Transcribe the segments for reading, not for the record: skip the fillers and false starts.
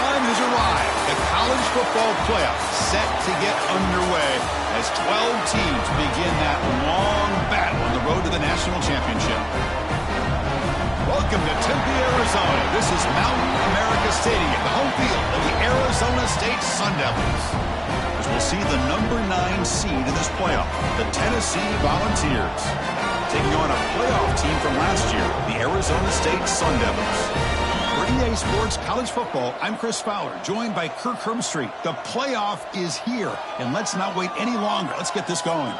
time has arrived. The college football playoff set to get underway as 12 teams begin that long battle on the road to the national championship. Welcome to Tempe, Arizona. This is Mountain America Stadium, the home field of the Arizona State Sun Devils. As we'll see the number 9 seed in this playoff, the Tennessee Volunteers, taking on a playoff team from last year, the Arizona State Sun Devils. For EA Sports College Football, I'm Chris Fowler, joined by Kirk Hermstreet. The playoff is here, and let's not wait any longer. Let's get this going.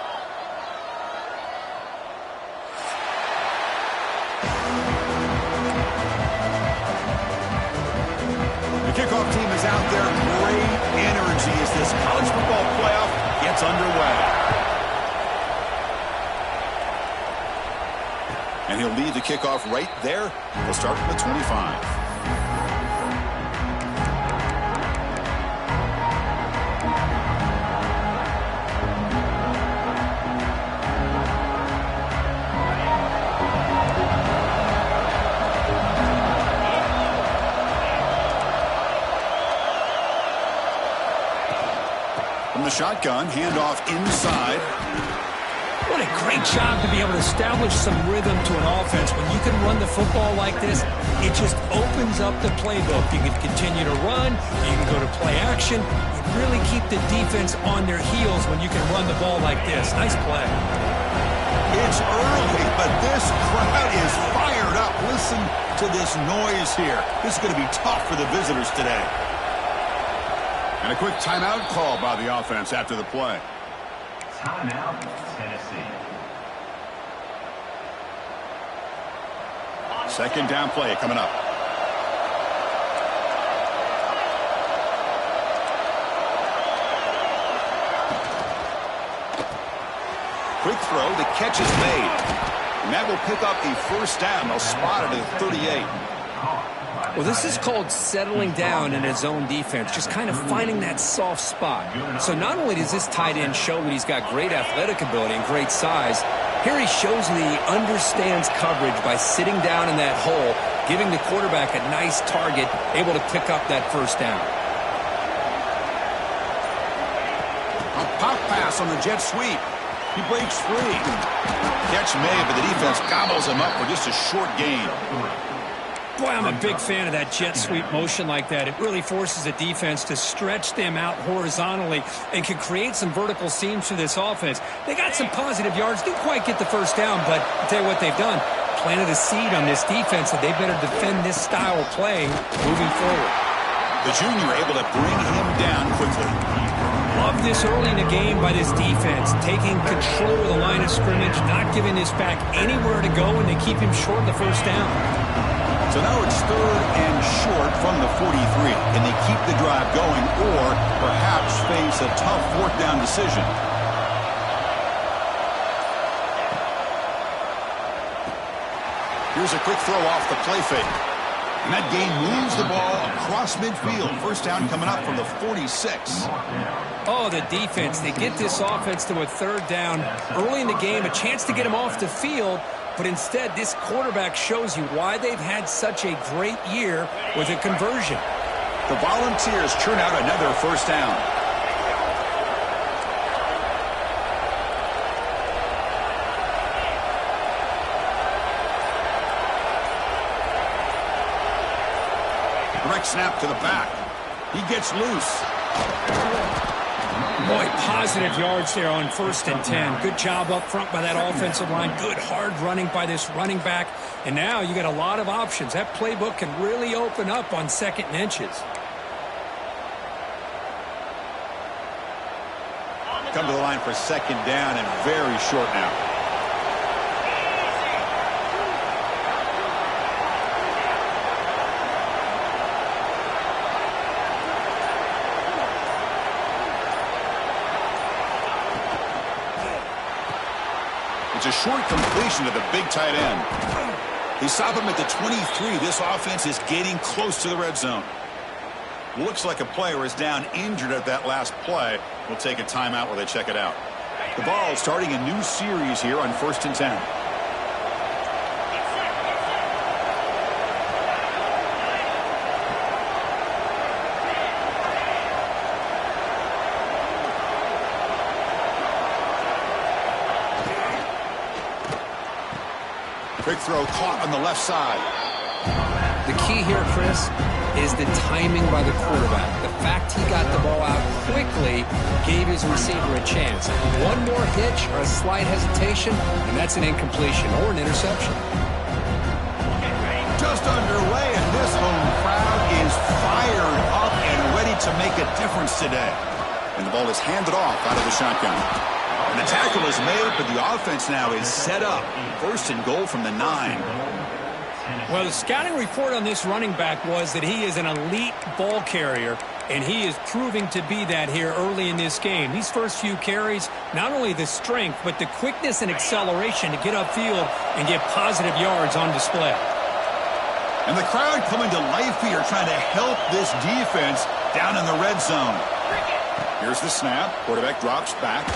Kickoff team is out there. Great energy as this college football playoff gets underway. And he'll lead the kickoff right there. He'll start from the 25. The shotgun, handoff inside. What a great job to be able to establish some rhythm to an offense. When you can run the football like this, it just opens up the playbook. You can continue to run, you can go to play action, you really keep the defense on their heels when you can run the ball like this. Nice play. It's early, but this crowd is fired up. Listen to this noise here. This is going to be tough for the visitors today. And a quick timeout call by the offense after the play. Timeout, Tennessee. Second down play coming up. Quick throw, the catch is made. And that will pick up a first down. They'll spot it at 38. Well, this is called settling down in his own defense, just kind of finding that soft spot. So not only does this tight end show that he's got great athletic ability and great size, here he shows that he understands coverage by sitting down in that hole, giving the quarterback a nice target, able to pick up that first down. A pop pass on the jet sweep. He breaks free. Catch made, but the defense gobbles him up for just a short gain. Boy, I'm a big fan of that jet sweep motion like that. It really forces the defense to stretch them out horizontally and can create some vertical seams for this offense. They got some positive yards, didn't quite get the first down, but I'll tell you what they've done. Planted a seed on this defense that they better defend this style of play moving forward. The junior able to bring him down quickly. Love this early in the game by this defense, taking control of the line of scrimmage, not giving this back anywhere to go, and they keep him short of the first down. So now it's third and short from the 43. Can they keep the drive going or perhaps face a tough fourth down decision? Here's a quick throw off the play fake. And that game moves the ball across midfield. First down coming up from the 46. Oh, the defense. They get this offense to a third down early in the game, a chance to get him off the field. But instead, this quarterback shows you why they've had such a great year with a conversion. The Volunteers churn out another first down. Direct snap to the back. He gets loose. Boy, positive yards there on 1st and 10. Good job up front by that offensive line. Good hard running by this running back. And now you got a lot of options. That playbook can really open up on 2nd and inches. Come to the line for 2nd down and very short now. It's a short completion to the big tight end. They stop him at the 23. This offense is getting close to the red zone. Looks like a player is down injured at that last play. We'll take a timeout while they check it out. The ball starting a new series here on 1st and 10. Quick throw caught on the left side. The key here, Chris, is the timing by the quarterback. The fact he got the ball out quickly gave his receiver a chance. One more hitch or a slight hesitation, and that's an incompletion or an interception. Just underway, and this home crowd is fired up and ready to make a difference today. And the ball is handed off out of the shotgun. And the tackle is made, but the offense now is set up. First and goal from the 9. Well, the scouting report on this running back was that he is an elite ball carrier, and he is proving to be that here early in this game. These first few carries, not only the strength, but the quickness and acceleration to get upfield and get positive yards on display. And the crowd coming to life here, trying to help this defense down in the red zone. Here's the snap. Quarterback drops back.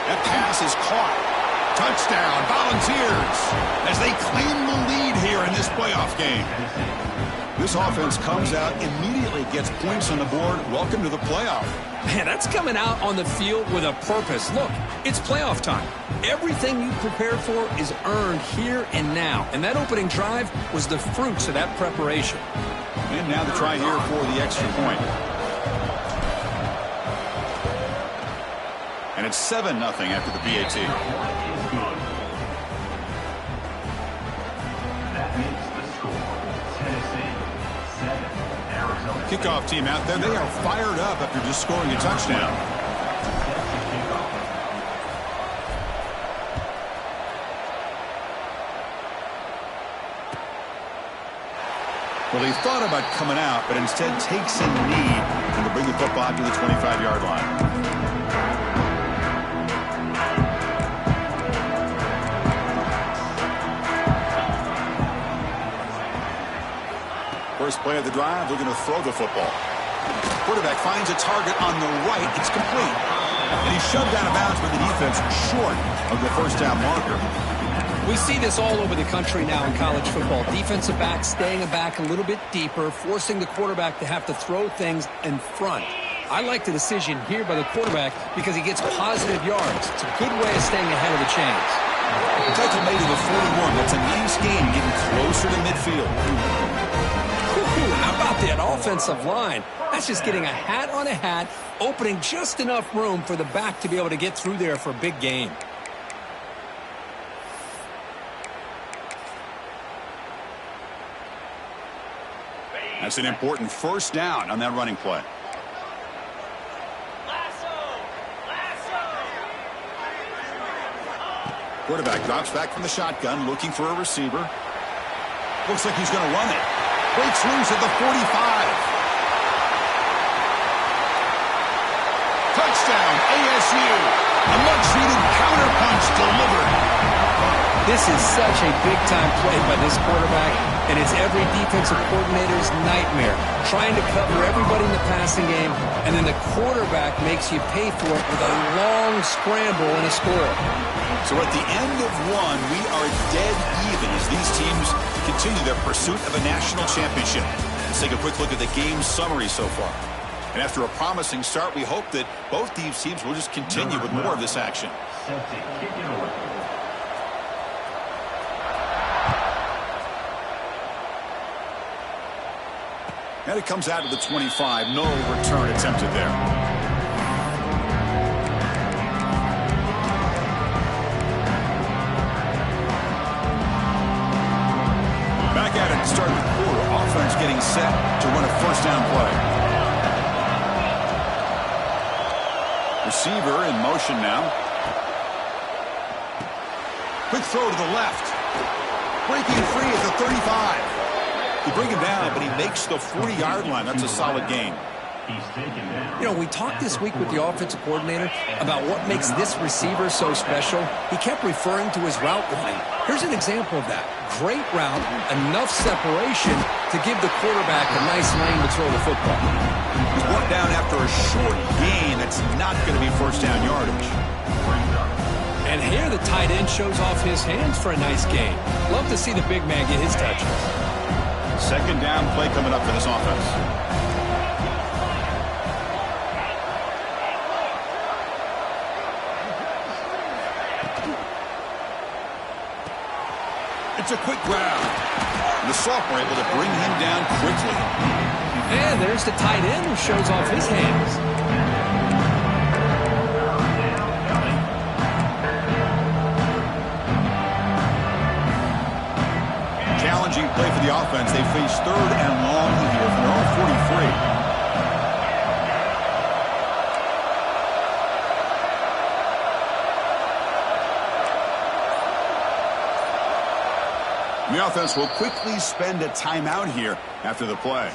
That pass is caught. Touchdown, Volunteers, as they claim the lead here in this playoff game. This offense comes out, immediately gets points on the board. Welcome to the playoff. Man, that's coming out on the field with a purpose. Look, it's playoff time. Everything you prepared for is earned here and now. And that opening drive was the fruits of that preparation. And now the try here for the extra point. And it's 7-0 after the PAT. That makes the score. Tennessee 7, Arizona. Kickoff team out there. They are fired up after just scoring a touchdown. Well, he thought about coming out, but instead takes a knee and will bring the football to the 25-yard line. First play of the drive, they're going to throw the football. Quarterback finds a target on the right. It's complete. And he's shoved out of bounds by the defense short of the first down marker. We see this all over the country now in college football. Defensive backs staying back a little bit deeper, forcing the quarterback to have to throw things in front. I like the decision here by the quarterback because he gets positive yards. It's a good way of staying ahead of the chains. Tackle made to the 41. That's a nice gain, getting closer to midfield. How about that offensive line? That's just getting a hat on a hat, opening just enough room for the back to be able to get through there for a big gain. That's an important first down on that running play. Quarterback drops back from the shotgun, looking for a receiver. Looks like he's going to run it. Breaks loose at the 45. Touchdown, ASU. A much-needed counterpunch delivered. This is such a big-time play by this quarterback, and it's every defensive coordinator's nightmare. Trying to cover everybody in the passing game, and then the quarterback makes you pay for it with a long scramble and a score. So at the end of one, we are dead even as these teams continue their pursuit of a national championship. Let's take a quick look at the game summary so far. And after a promising start, we hope that both these teams will just continue with more of this action. And it comes out to the 25. No return attempted there. Back at it to start the quarter. Offense getting set to run a first down play. Receiver in motion now. Quick throw to the left. Breaking free at the 35. You bring him down, but he makes the 40-yard line. That's a solid gain. You know, we talked this week with the offensive coordinator about what makes this receiver so special. He kept referring to his route running. Here's an example of that. Great route, enough separation to give the quarterback a nice lane to throw the football. He's brought down after a short gain. That's not going to be first down yardage. And here the tight end shows off his hands for a nice gain. Love to see the big man get his touches. Second down play coming up for this offense. It's a quick grab. The sophomore able to bring him down quickly. And there's the tight end who shows off his hands. Challenging play for the offense. They face 3rd and long here from their own 43. The offense will quickly spend a timeout here after the play.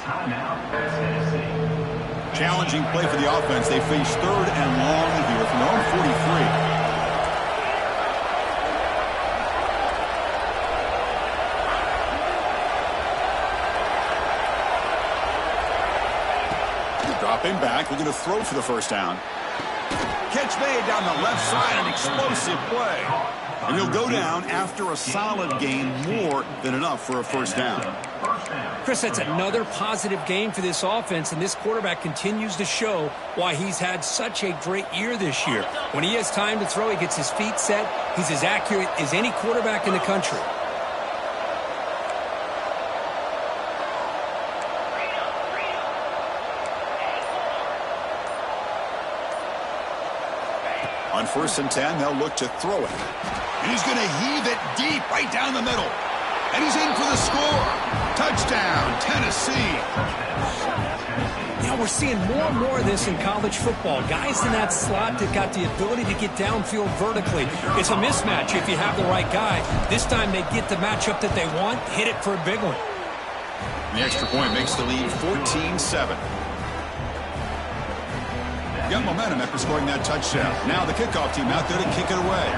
Challenging play for the offense. They face 3rd and long here from their own 43. Dropping back, looking to throw for the first down. Catch made down the left side, an explosive play. And he'll go down after a solid gain, more than enough for a first down. Chris, that's another positive game for this offense, and this quarterback continues to show why he's had such a great year this year. When he has time to throw, he gets his feet set. He's as accurate as any quarterback in the country. On 1st and 10, they'll look to throw it. And he's going to heave it deep right down the middle. And he's in for the score. Touchdown, Tennessee. You know, we're seeing more and more of this in college football. Guys in that slot that got the ability to get downfield vertically. It's a mismatch if you have the right guy. This time they get the matchup that they want, hit it for a big one. The extra point makes the lead 14-7. Got momentum after scoring that touchdown. Now the kickoff team out there to kick it away.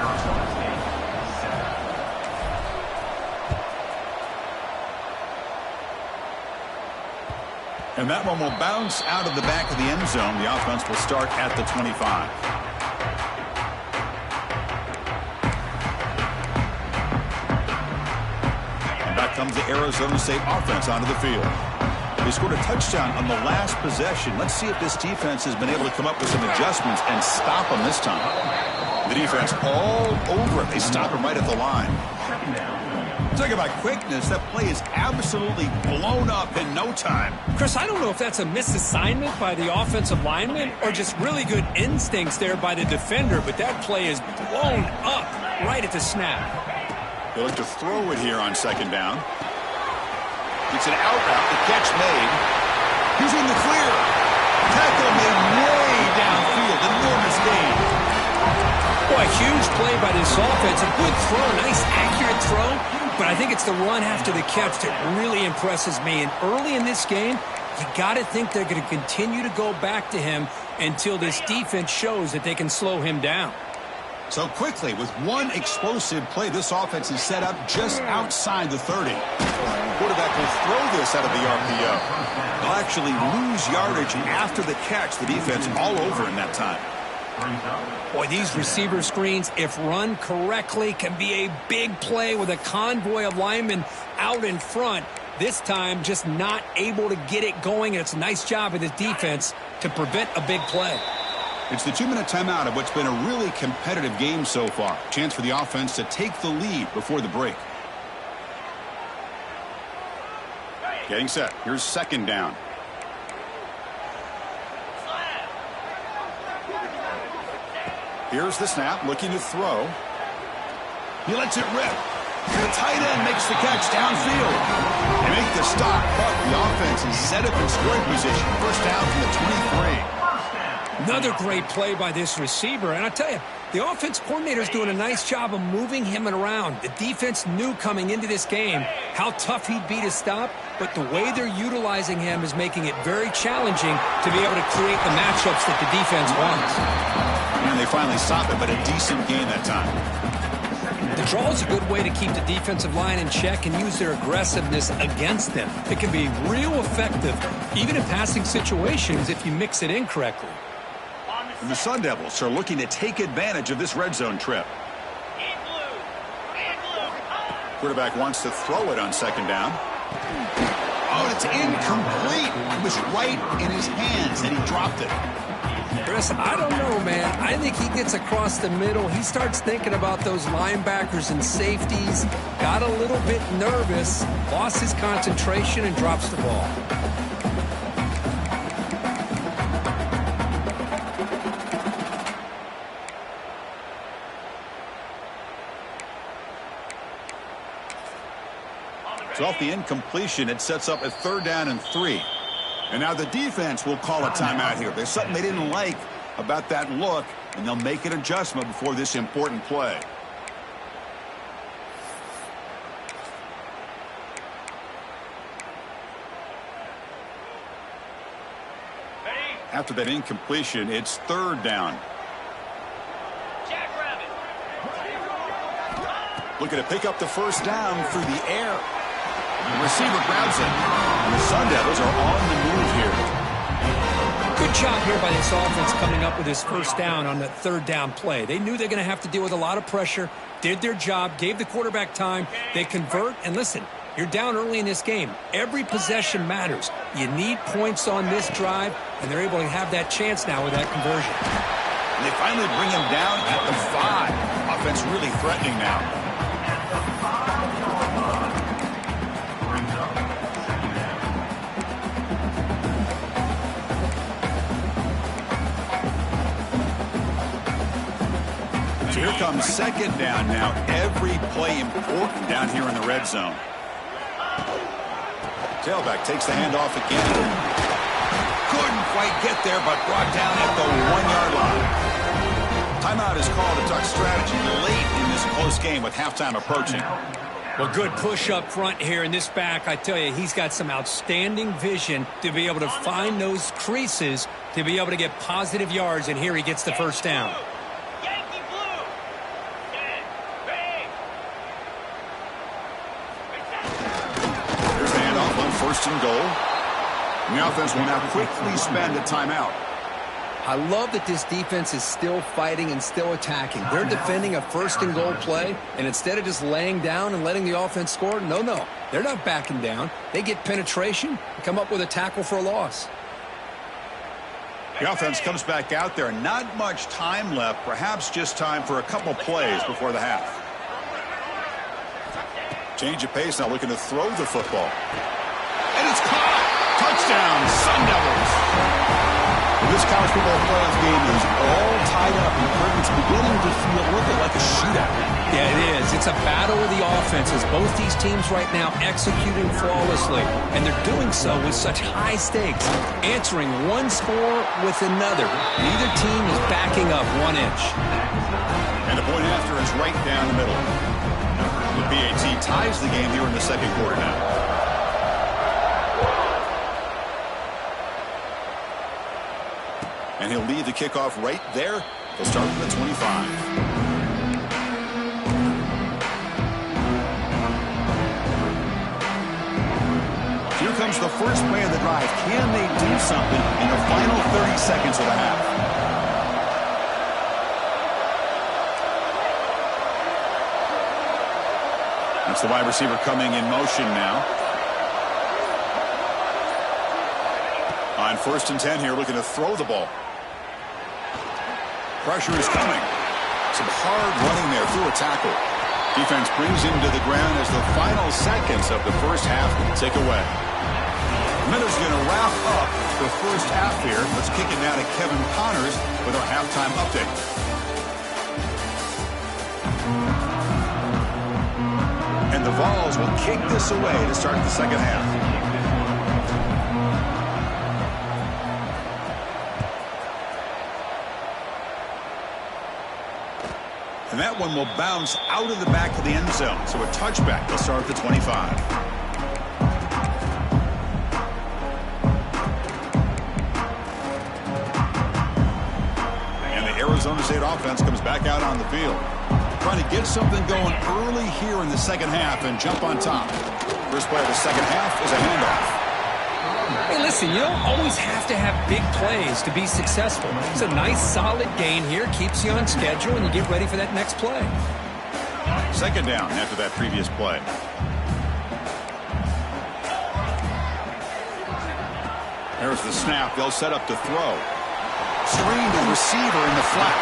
And that one will bounce out of the back of the end zone. The offense will start at the 25. And back comes the Arizona State offense onto the field. They scored a touchdown on the last possession. Let's see if this defense has been able to come up with some adjustments and stop them this time. The defense all over it. They stop him right at the line. Talk about quickness. That play is absolutely blown up in no time. Chris, I don't know if that's a misassignment by the offensive lineman or just really good instincts there by the defender, but that play is blown up right at the snap. They look to throw it here on 2nd down. It's an out route. The catch made. He's in the clear. Tackle made way downfield. Enormous gain. Boy, huge play by this offense. A good throw. Nice, accurate throw. But I think it's the run after the catch that really impresses me. And early in this game, you got to think they're going to continue to go back to him until this defense shows that they can slow him down. So quickly, with one explosive play, this offense is set up just outside the 30. Quarterback will throw this out of the RPO. They'll actually lose yardage after the catch. The defense all over in that time. Boy, these receiver screens, if run correctly, can be a big play with a convoy of linemen out in front. This time, just not able to get it going. And it's a nice job of this defense to prevent a big play. It's the 2-minute timeout of what's been a really competitive game so far. Chance for the offense to take the lead before the break. Getting set. Here's 2nd down. Here's the snap, looking to throw. He lets it rip. The tight end makes the catch downfield. They make the stop, but the offense is set up in scoring position. First down from the 23. Another great play by this receiver. And I tell you, the offense coordinator is doing a nice job of moving him around. The defense knew coming into this game how tough he'd be to stop, but the way they're utilizing him is making it very challenging to be able to create the matchups that the defense wants. And they finally stop it, but a decent gain that time. The draw is a good way to keep the defensive line in check and use their aggressiveness against them. It can be real effective, even in passing situations, if you mix it in correctly. And the Sun Devils are looking to take advantage of this red zone trip. Quarterback wants to throw it on 2nd down. Oh, it's incomplete. It was right in his hands, and he dropped it. Chris, I don't know, man. I think he gets across the middle. He starts thinking about those linebackers and safeties, got a little bit nervous, lost his concentration, and drops the ball. So off the incompletion, it sets up a 3rd down and 3. And now the defense will call a timeout here. There's something they didn't like about that look, and they'll make an adjustment before this important play. After that incompletion, it's 3rd down. Looking to pick up the 1st down through the air. The receiver grabs it. And the Sun Devils are on the move here. Good job here by this offense coming up with his 1st down on that 3rd down play. They knew they're going to have to deal with a lot of pressure, did their job, gave the quarterback time. They convert, and listen, you're down early in this game. Every possession matters. You need points on this drive, and they're able to have that chance now with that conversion. And they finally bring him down at the 5. Offense really threatening now. So here comes 2nd down now. Every play important down here in the red zone. Tailback takes the handoff again. Couldn't quite get there, but brought down at the 1-yard line. Timeout is called to talk strategy late in this close game with halftime approaching. Well, good push up front here in this back. I tell you, he's got some outstanding vision to be able to find those creases to be able to get positive yards, and here he gets the 1st down. And goal. And the offense will now quickly spend a timeout. I love that this defense is still fighting and still attacking. They're defending a 1st and goal play, and instead of just laying down and letting the offense score, no. They're not backing down. They get penetration and come up with a tackle for a loss. The offense comes back out there. Not much time left. Perhaps just time for a couple plays before the half. Change of pace now, looking to throw the football. And it's caught. Touchdown, Sun Devils. This college football playoff game is all tied up, and it's beginning to feel a little bit like a shootout. Yeah, it is. It's a battle of the offenses. Both these teams right now executing flawlessly, and they're doing so with such high stakes, answering one score with another. Neither team is backing up 1 inch. And the point after is right down the middle. The PAT ties the game here in the 2nd quarter now. And he'll lead the kickoff right there. He'll start from the 25. Here comes the first play of the drive. Can they do something in the final 30 seconds of the half? That's the wide receiver coming in motion now. On 1st and 10 here, looking to throw the ball. Pressure is coming. Some hard running there through a tackle. Defense brings him to the ground as the final seconds of the 1st half tick away. Minutes going to wrap up the 1st half here. Let's kick it now to Kevin Connors with our halftime update. And the Vols will kick this away to start the 2nd half. And that one will bounce out of the back of the end zone. So a touchback. They'll start at the 25. And the Arizona State offense comes back out on the field. Trying to get something going early here in the 2nd half and jump on top. First play of the 2nd half is a handoff. Hey, listen, you don't always have to have big plays to be successful. It's a nice, solid gain here. Keeps you on schedule, and you get ready for that next play. 2nd down after that previous play. There's the snap. They'll set up to throw. Screen to the receiver in the flat.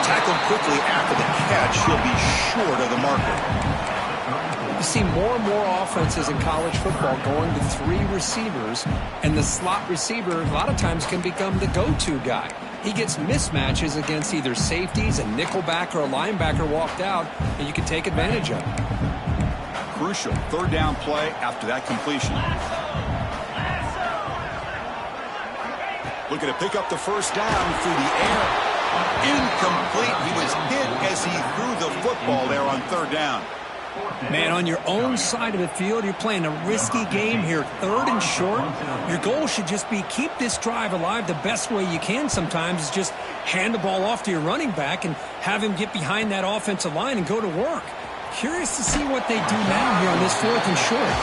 Tackled quickly after the catch. He'll be short of the marker. You see more and more offenses in college football going to 3 receivers, and the slot receiver a lot of times can become the go-to guy. He gets mismatches against either safeties, a nickelback, or a linebacker walked out, and you can take advantage of it. Crucial third down play after that completion. Looking to pick up the first down through the air. Incomplete. He was hit as he threw the football there on third down. Man, on your own side of the field, you're playing a risky game here, 3rd and short. Your goal should just be keep this drive alive the best way you can sometimes is just hand the ball off to your running back and have him get behind that offensive line and go to work. Curious to see what they do now here on this 4th and short.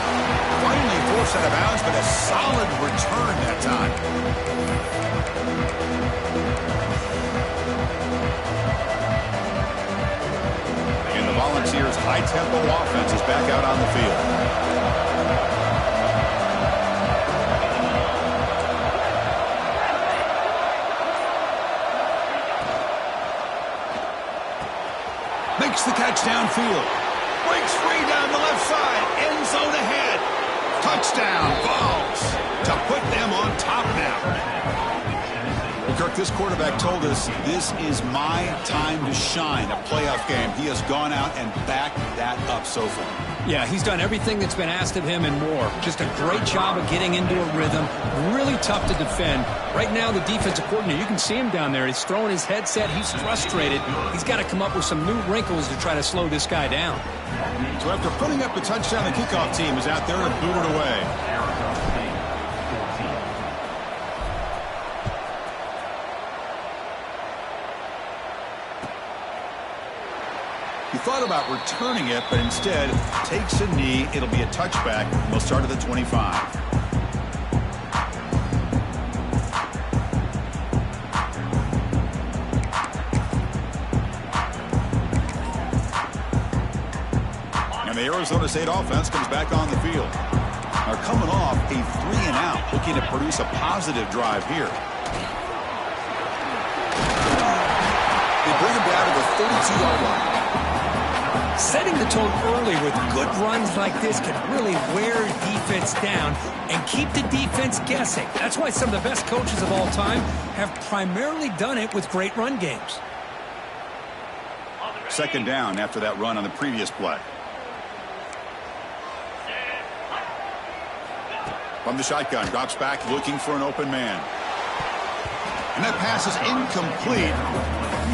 Finally forced out of bounds, but a solid return that time. And the Volunteers' high-tempo offense is back out on the field. Makes the catch downfield. Breaks free down the left side. End zone ahead. Touchdown, Vols, to put them on top now. Well, Kirk, this quarterback told us this is my time to shine, a playoff game. He has gone out and backed that up so far. Yeah, he's done everything that's been asked of him and more. Just a great job of getting into a rhythm. Really tough to defend. Right now, the defensive coordinator, you can see him down there. He's throwing his headset. He's frustrated. He's got to come up with some new wrinkles to try to slow this guy down. So after putting up the touchdown, the kickoff team is out there and booted away. He thought about returning it, but instead takes a knee. It'll be a touchback. They'll start at the 25. And the Arizona State offense comes back on the field. They're coming off a 3-and-out, looking to produce a positive drive here. They bring him down to the 32-yard line. Setting the tone early with good runs like this can really wear defense down and keep the defense guessing. That's why some of the best coaches of all time have primarily done it with great run games. Second down after that run on the previous play. From the shotgun, drops back looking for an open man. And that pass is incomplete.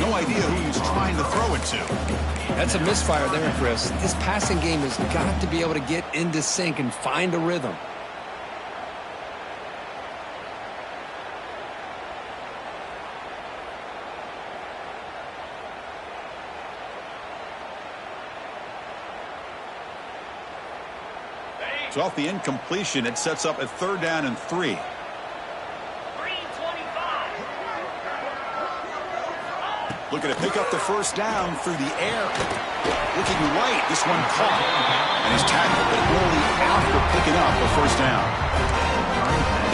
No idea who he's trying to throw it to. That's a misfire there, Chris. His passing game has got to be able to get into sync and find a rhythm. So off the incompletion, it sets up a 3rd down and 3. Looking to pick up the first down through the air. Looking right, this one caught. And he's tackled, but only after picking up a first down.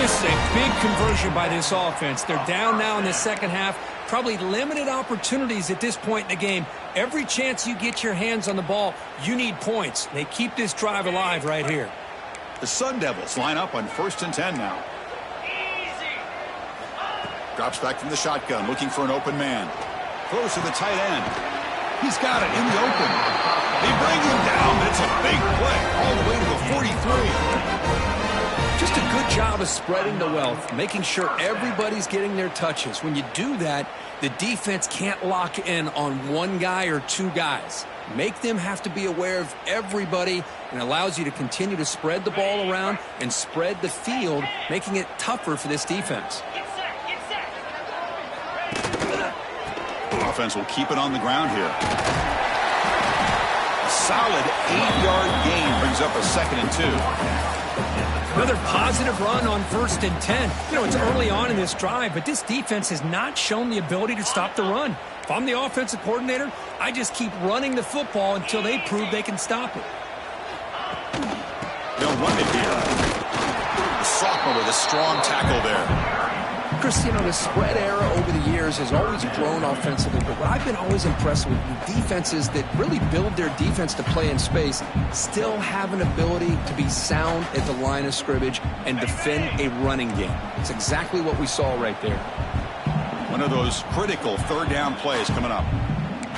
This is a big conversion by this offense. They're down now in the second half. Probably limited opportunities at this point in the game. Every chance you get your hands on the ball, you need points. They keep this drive alive right here. The Sun Devils line up on 1st and 10 now. Drops back from the shotgun, looking for an open man. Throws to the tight end. He's got it in the open. They bring him down, but it's a big play all the way to the 43. Just a good job of spreading the wealth, making sure everybody's getting their touches. When you do that, the defense can't lock in on one guy or 2 guys. Make them have to be aware of everybody, and allows you to continue to spread the ball around and spread the field, making it tougher for this defense. Offense will keep it on the ground here. A solid 8-yard gain brings up a 2nd and 2. Another positive run on 1st and 10. You know, it's early on in this drive, but this defense has not shown the ability to stop the run. If I'm the offensive coordinator, I just keep running the football until they prove they can stop it. They'll run it here. The sophomore with a strong tackle there. Chris, you know, the spread era over the years has always grown offensively, but what I've been always impressed with defenses that really build their defense to play in space still have an ability to be sound at the line of scrimmage and defend a running game. It's exactly what we saw right there. One of those critical third down plays coming up.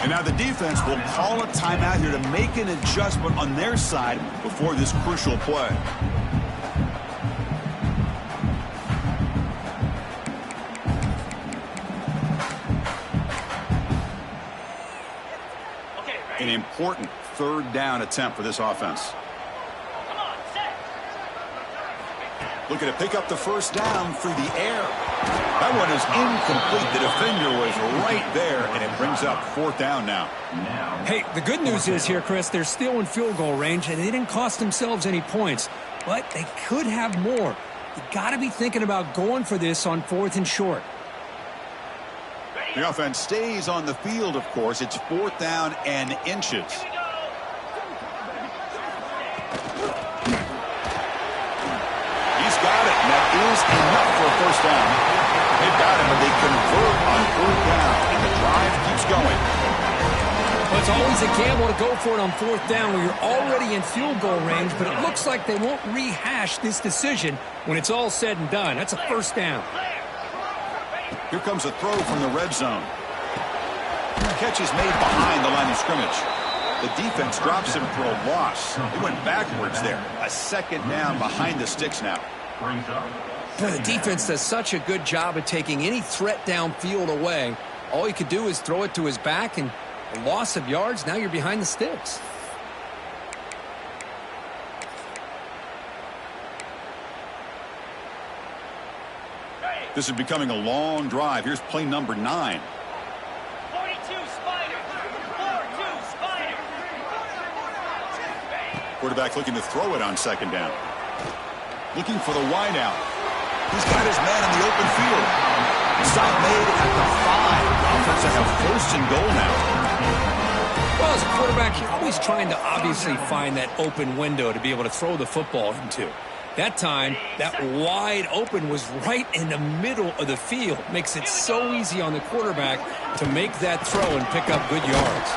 And now the defense will call a timeout here to make an adjustment on their side before this crucial play. An important third down attempt for this offense. Looking to pick up the first down through the air. That one is incomplete. The defender was right there, and it brings up fourth down now. Hey, the good news is here, Chris, they're still in field goal range, and they didn't cost themselves any points. But they could have more. You got to be thinking about going for this on 4th and short. The offense stays on the field, of course. It's 4th down and inches. He's got it, and that is enough for a first down. They've got him, and they convert on 4th down, and the drive keeps going. Well, it's always a gamble to go for it on 4th down where you're already in field goal range, but it looks like they won't rehash this decision when it's all said and done. That's a first down. Here comes a throw from the red zone. Catch is made behind the line of scrimmage. The defense drops him for a loss. He went backwards there. A second down behind the sticks now. Boy, the defense does such a good job of taking any threat downfield away. All he could do is throw it to his back, and a loss of yards, now you're behind the sticks. This is becoming a long drive. Here's play number 9. 42 Spider. 4-2 Spider. Quarterback looking to throw it on second down. Looking for the wide out. He's got his man in the open field. Stop made at the 5. Offense will have first and goal now. Well, as a quarterback, you're always trying to obviously find that open window to be able to throw the football into. That time, that wide open was right in the middle of the field. Makes it so easy on the quarterback to make that throw and pick up good yards.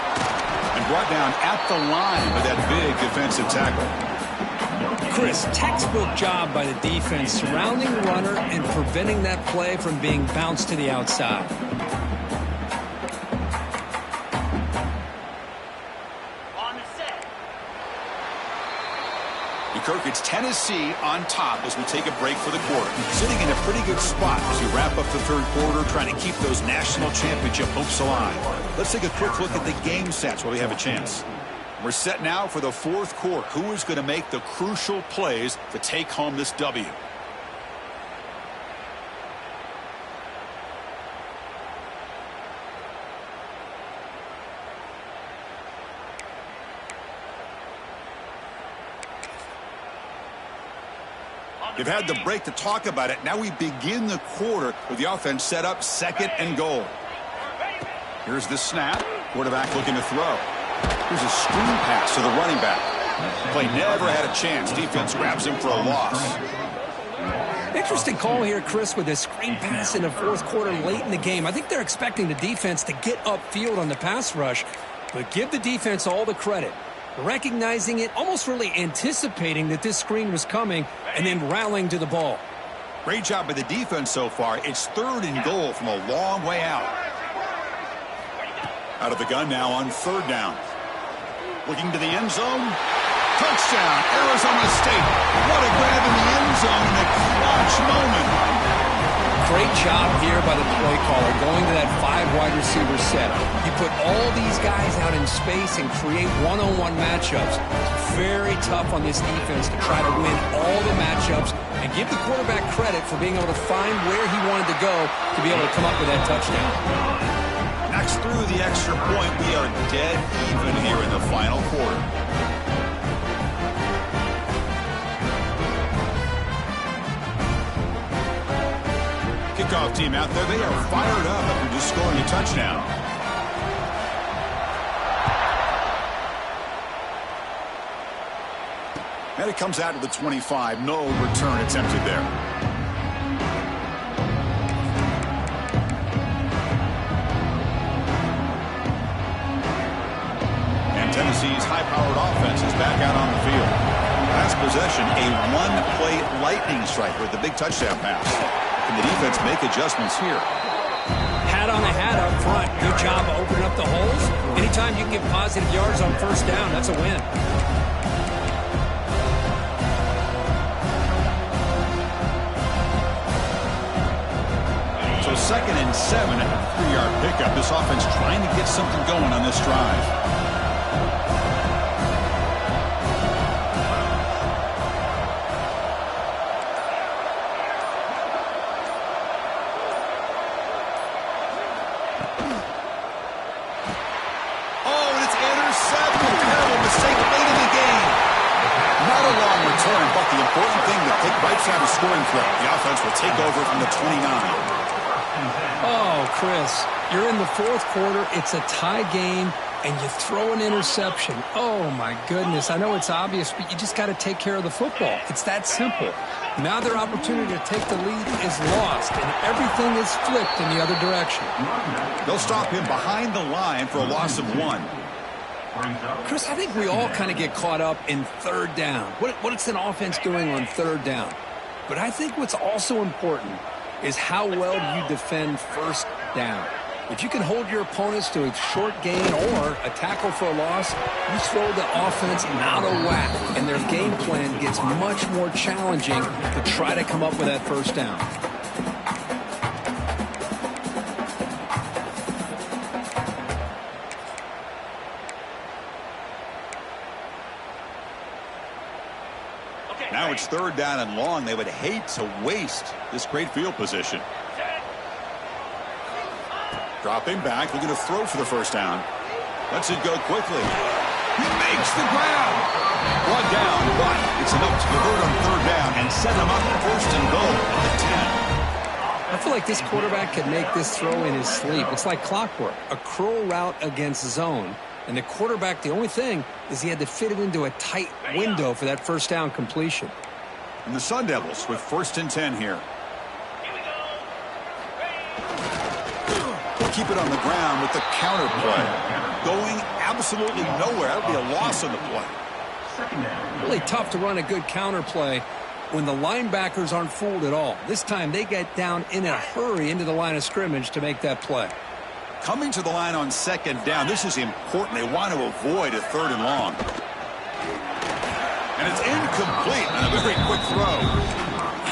And brought down at the line with that big defensive tackle. Chris, textbook job by the defense surrounding the runner and preventing that play from being bounced to the outside. Kirk, it's Tennessee on top as we take a break for the quarter. Sitting in a pretty good spot as we wrap up the third quarter, trying to keep those national championship hopes alive. Let's take a quick look at the game stats while we have a chance. We're set now for the fourth quarter. Who is going to make the crucial plays to take home this W? They've had the break to talk about it. Now we begin the quarter with the offense set up 2nd and goal. Here's the snap. Quarterback looking to throw. Here's a screen pass to the running back. Play never had a chance. Defense grabs him for a loss. Interesting call here, Chris, with a screen pass in the fourth quarter late in the game. I think they're expecting the defense to get upfield on the pass rush, but give the defense all the credit. Recognizing it, almost really anticipating that this screen was coming, and then rallying to the ball. Great job by the defense so far. It's 3rd and goal from a long way out. Out of the gun now on 3rd down. Looking to the end zone. Touchdown, Arizona State. What a grab in the end zone in a clutch moment. Great job here by the play caller going to that 5 wide receiver set. You put all these guys out in space and create one-on-one matchups. It's very tough on this defense to try to win all the matchups and give the quarterback credit for being able to find where he wanted to go to be able to come up with that touchdown. Knocks through the extra point. We are dead even here in the final quarter. Kickoff team out there. They are fired up after just scoring a touchdown. And it comes out of the 25. No return attempted there. Tennessee's high-powered offense is back out on the field. Last possession, a one-play lightning strike with the big touchdown pass. Can the defense make adjustments here? Hat on a hat up front. Good job of opening up the holes. Anytime you can get positive yards on first down, that's a win. So 2nd and 7 at a 3-yard pickup. This offense trying to get something going on this drive. Oh, and it's intercepted. Terrible mistake late in the game. Not a long return, but the important thing, the pick right side of scoring threat. The offense will take over from the 29. Oh, Chris, you're in the fourth quarter. It's a tie game, and you throw an interception. Oh, my goodness. I know it's obvious, but you just got to take care of the football. It's that simple. Now their opportunity to take the lead is lost, and everything is flipped in the other direction. They'll stop him behind the line for a loss of 1. Chris, I think we all kind of get caught up in third down. What's an offense doing on third down? But I think what's also important is how well you defend first down. If you can hold your opponents to a short gain or a tackle for a loss, you throw the offense out of whack, and their game plan gets much more challenging to try to come up with that first down. Now it's 3rd down and long. They would hate to waste this great field position. Dropping back, looking to throw for the first down. Lets it go quickly. He makes the ground. Brought down, but it's enough to convert on 3rd down and set him up 1st and goal at the 10. I feel like this quarterback could make this throw in his sleep. It's like clockwork. A curl route against zone. And the quarterback, the only thing is he had to fit it into a tight window for that first down completion. And the Sun Devils with 1st and 10 here. They'll keep it on the ground with the counter play. Going absolutely nowhere. That would be a loss on the play. Really tough to run a good counter play when the linebackers aren't fooled at all. This time they get down in a hurry into the line of scrimmage to make that play. Coming to the line on 2nd down, this is important. They want to avoid a 3rd and long. And it's incomplete on a very quick throw.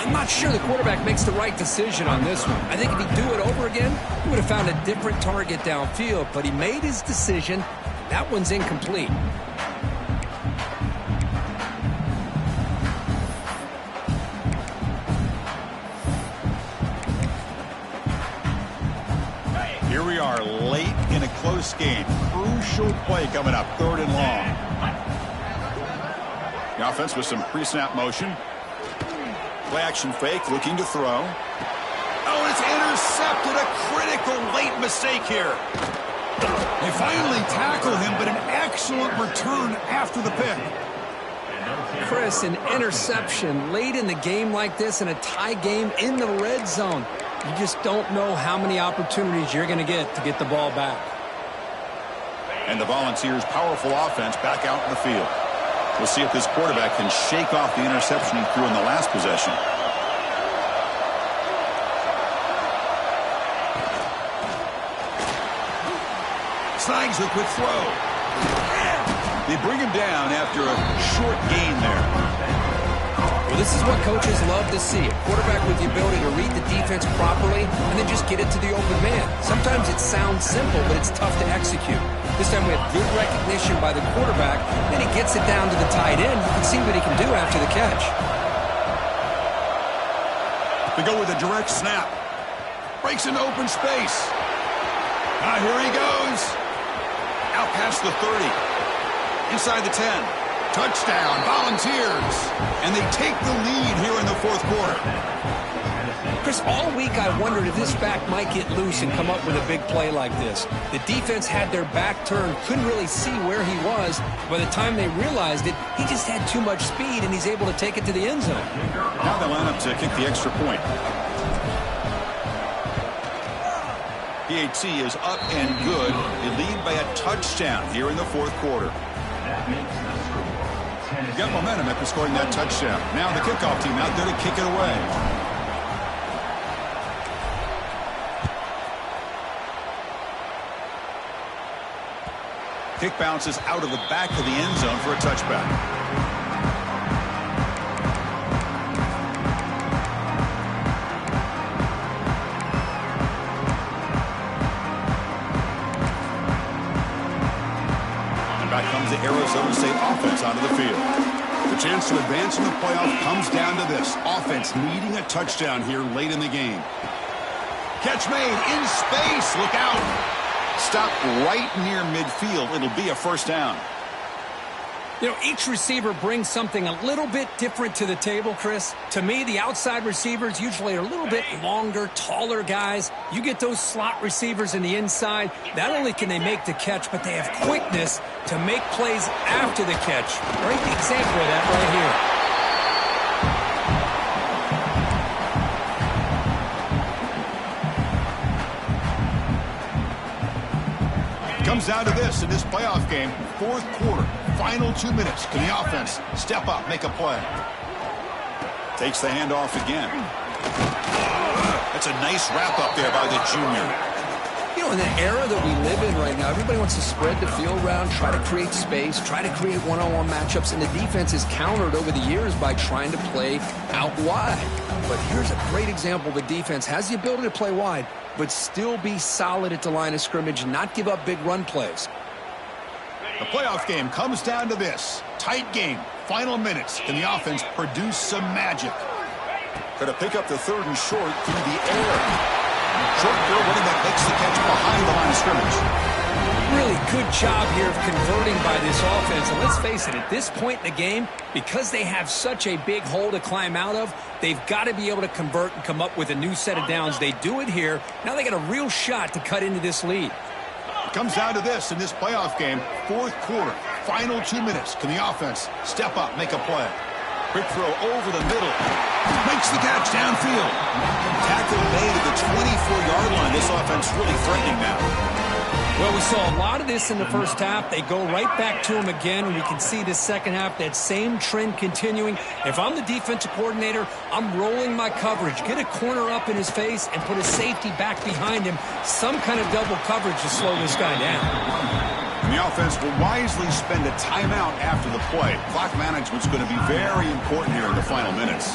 I'm not sure the quarterback makes the right decision on this one. I think if he'd do it over again, he would have found a different target downfield, but he made his decision. That one's incomplete. Here we are late in a close game. Crucial play coming up, 3rd and long. The offense with some pre-snap motion. Play action fake, looking to throw. Oh, it's intercepted. A critical late mistake here. They finally tackle him, but an excellent return after the pick. Chris, an interception late in the game like this in a tie game in the red zone. You just don't know how many opportunities you're going to get the ball back. And the Volunteers' powerful offense back out in the field. We'll see if this quarterback can shake off the interception he threw in the last possession. Snags the quick throw. They bring him down after a short gain there. Well, this is what coaches love to see. A quarterback with the ability to read the defense properly and then just get it to the open man. Sometimes it sounds simple, but it's tough to execute. This time we have good recognition by the quarterback. Then he gets it down to the tight end. You can see what he can do after the catch. They go with a direct snap. Breaks into open space. Here he goes. Out past the 30. Inside the 10. Touchdown, Volunteers. And they take the lead here in the 4th quarter. Chris, all week I wondered if this back might get loose and come up with a big play like this. The defense had their back turned, couldn't really see where he was. By the time they realized it, he just had too much speed, and he's able to take it to the end zone. Now they line up to kick the extra point. PAT is up and good. They lead by a touchdown here in the 4th quarter. makes the score. Tennessee. Got momentum after scoring that touchdown. Now the kickoff team out there to kick it away. Kick bounces out of the back of the end zone for a touchback. And back comes the Arizona State offense onto the field. The chance to advance in the playoff comes down to this. Offense needing a touchdown here late in the game. Catch made in space. Look out. Stop right near midfield. It'll be a first down. You know, each receiver brings something a little bit different to the table, Chris. To me, the outside receivers usually are a little bit longer, taller guys. You get those slot receivers in the inside. Not only can they make the catch, but they have quickness to make plays after the catch. Great example of that right here. Comes down to this in this playoff game. Fourth quarter, final 2 minutes. Can the offense step up, make a play? Takes the handoff again. That's a nice wrap up there by the junior. You know, in the era that we live in right now, everybody wants to spread the field around, try to create space, try to create one-on-one matchups, and the defense is countered over the years by trying to play out wide. But here's a great example. The defense has the ability to play wide, but still be solid at the line of scrimmage and not give up big run plays. The playoff game comes down to this. Tight game, final minutes. Can the offense produce some magic? Going to pick up the third and short through the air. Short field running back makes the catch behind the line of scrimmage. Really good job here of converting by this offense. And let's face it, at this point in the game, because they have such a big hole to climb out of, they've got to be able to convert and come up with a new set of downs. They do it here. Now they got a real shot to cut into this lead. It comes down to this in this playoff game. Fourth quarter, final 2 minutes. Can the offense step up, make a play? Quick throw over the middle. Makes the catch downfield. Tackle made at the 24-yard line. This offense really threatening now. Well, we saw a lot of this in the first half. They go right back to him again, and we can see the second half, that same trend continuing. If I'm the defensive coordinator, I'm rolling my coverage. Get a corner up in his face and put a safety back behind him. Some kind of double coverage to slow this guy down. And the offense will wisely spend a timeout after the play. Clock management's going to be very important here in the final minutes.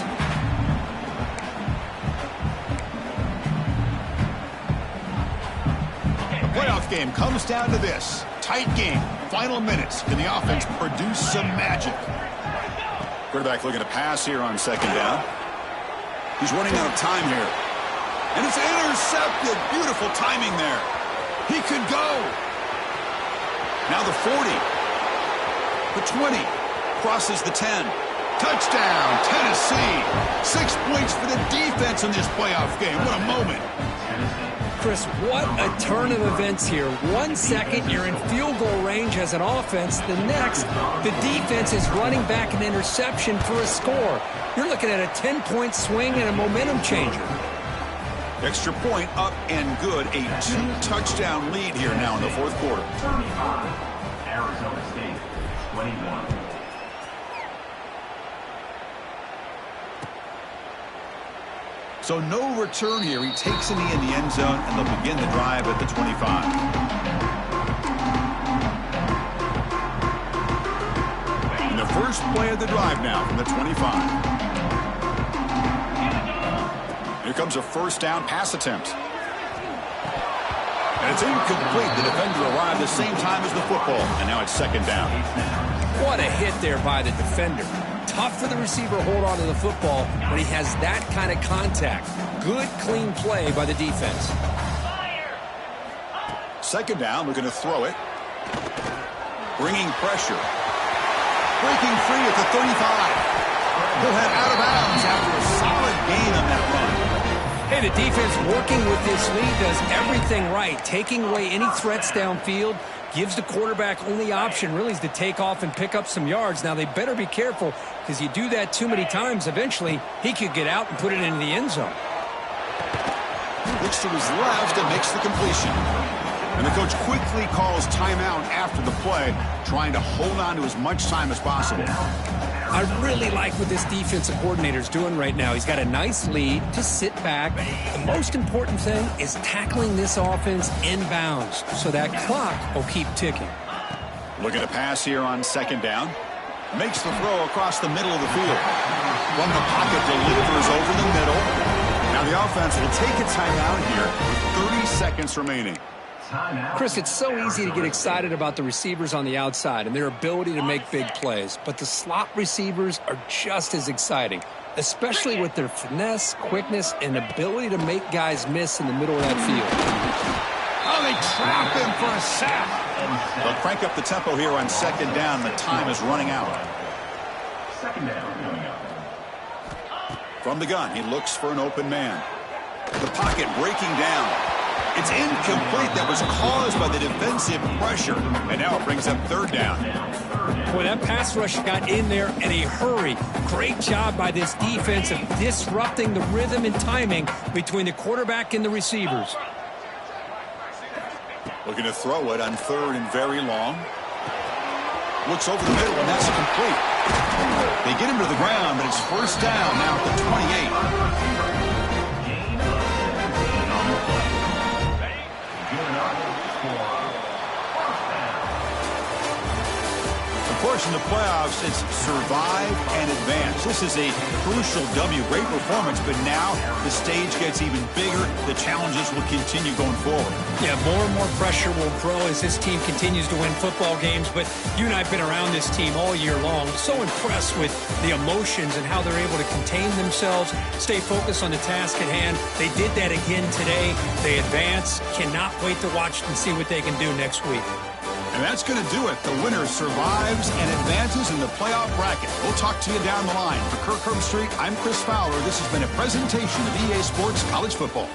The playoff game comes down to this. Tight game, final minutes. Can the offense produce some magic? Quarterback looking to pass here on second down. He's running out of time here. And it's intercepted. Beautiful timing there. He could go. Now the 40, the 20, crosses the 10. Touchdown, Tennessee. 6 points for the defense in this playoff game. What a moment. Chris, what a turn of events here. 1 second, you're in field goal range as an offense. The next, the defense is running back an interception for a score. You're looking at a 10-point swing and a momentum changer. Extra point up and good. A 2-touchdown lead here now in the fourth quarter. 35, Arizona State, 21. So no return here. He takes a knee in the end zone, and they'll begin the drive at the 25. And the first play of the drive now from the 25. Here comes a first down pass attempt. And it's incomplete. The defender arrived the same time as the football. And now it's second down. What a hit there by the defender. Tough for the receiver to hold on to the football when he has that kind of contact. Good, clean play by the defense. Second down, we're going to throw it. Bringing pressure. Breaking free at the 35. He'll head out of bounds after a solid gain on that run. Hey, the defense working with this lead does everything right. Taking away any threats downfield, gives the quarterback only option really is to take off and pick up some yards. Now, they better be careful because you do that too many times, eventually he could get out and put it into the end zone. Looks to his left and makes the completion. And the coach quickly calls timeout after the play, trying to hold on to as much time as possible. I really like what this defensive coordinator is doing right now. He's got a nice lead. Just sit back. The most important thing is tackling this offense inbounds so that clock will keep ticking. Looking to pass here on second down. Makes the throw across the middle of the field. From the pocket, delivers over the middle. Now the offense will take a timeout here with 30 seconds remaining. Chris, it's so easy to get excited about the receivers on the outside and their ability to make big plays, but the slot receivers are just as exciting, especially with their finesse, quickness, and ability to make guys miss in the middle of that field. Oh, they trap him for a sack. They'll crank up the tempo here on second down. The time is running out. Second down coming up. From the gun, he looks for an open man. The pocket breaking down. It's incomplete. That was caused by the defensive pressure. And now it brings up third down. Boy, that pass rush got in there in a hurry. Great job by this defense of disrupting the rhythm and timing between the quarterback and the receivers. Looking to throw it on third and very long. Looks over the middle, and that's complete. They get him to the ground, but it's first down now at the 28. Of course, in the playoffs, it's survive and advance. This is a crucial W. Great performance, but now the stage gets even bigger. The challenges will continue going forward. Yeah, more and more pressure will grow as this team continues to win football games, but you and I have been around this team all year long. So impressed with the emotions and how they're able to contain themselves, stay focused on the task at hand. They did that again today. They advance. Cannot wait to watch and see what they can do next week. And that's going to do it. The winner survives and advances in the playoff bracket. We'll talk to you down the line. For Kirk Herbstreit, I'm Chris Fowler. This has been a presentation of EA Sports College Football.